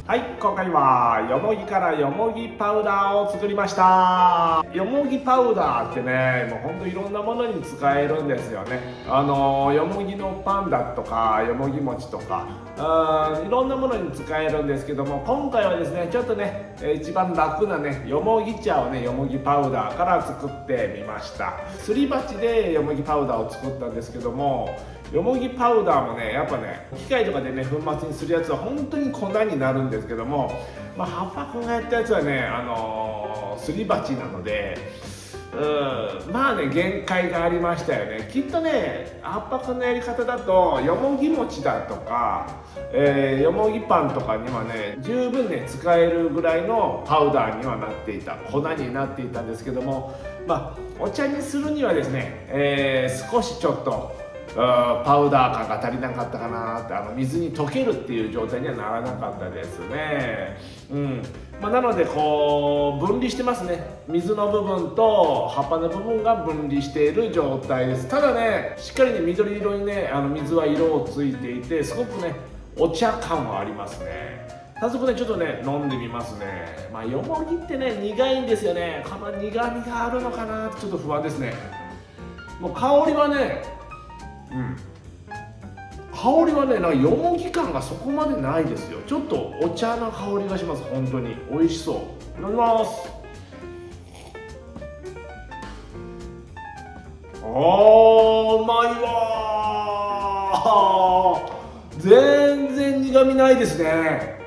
はい、今回はよもぎからよもぎパウダーを作りました。よもぎパウダーってね、もうほんといろんなものに使えるんですよね。よもぎのパンだとかよもぎ餅とかいろんなものに使えるんですけども、今回はですねちょっとね一番楽なねよもぎ茶をねよもぎパウダーから作ってみました。すり鉢でよもぎパウダーを作ったんですけども、よもぎパウダーもねやっぱね機械とかでね粉末にするやつは本当に粉になるんですけども、葉っぱくんがやったやつはねすり鉢なのでまあね限界がありましたよね。きっとね葉っぱくんのやり方だとよもぎ餅だとか、よもぎパンとかにはね十分ね使えるぐらいのパウダーにはなっていた、粉になっていたんですけども、お茶にするにはですね、少しちょっとパウダー感が足りなかったかなって、水に溶けるっていう状態にはならなかったですね。なのでこう分離してますね。水の部分と葉っぱの部分が分離している状態です。ただねしっかりね緑色にね水は色をついていて、すごくねお茶感はありますね。早速ねちょっとね飲んでみますね。よもぎってね苦いんですよね。この苦みがあるのかなってちょっと不安ですね。もう香りはね香りはねよもぎ感がそこまでないですよ。ちょっとお茶の香りがします。本当に美味しそう。飲みます。うまいわー。全然苦みないですね。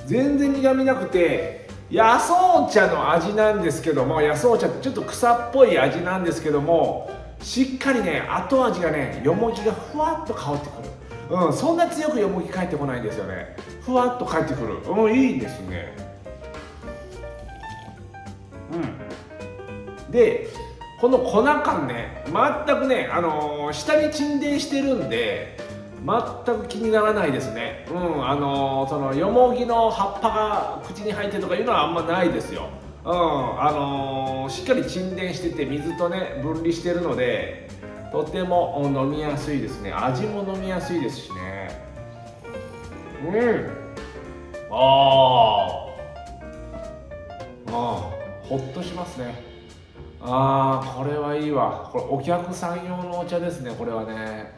全然苦みなくて野草茶の味なんですけども、野草茶ってちょっと草っぽい味なんですけども、しっかりね後味がねよもぎがふわっと香ってくる。そんな強くよもぎ返ってこないんですよね。ふわっと返ってくる。いいですね。でこの粉感ね全くね、下に沈殿してるんで全く気にならないですね。そのよもぎの葉っぱが口に入ってとかいうのはあんまないですよ。しっかり沈殿してて水とね分離してるのでとても飲みやすいですね。味も飲みやすいですしね。ほっとしますね。これはいいわ。これお客さん用のお茶ですね。これはね、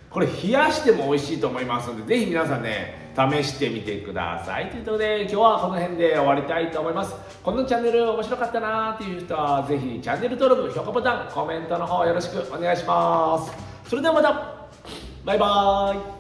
これ冷やしても美味しいと思いますので、ぜひ皆さんね試してみてください。ということで今日はこの辺で終わりたいと思います。このチャンネル面白かったなーっていう人はぜひチャンネル登録、評価ボタン、コメントの方よろしくお願いします。それではまた、バイバーイ。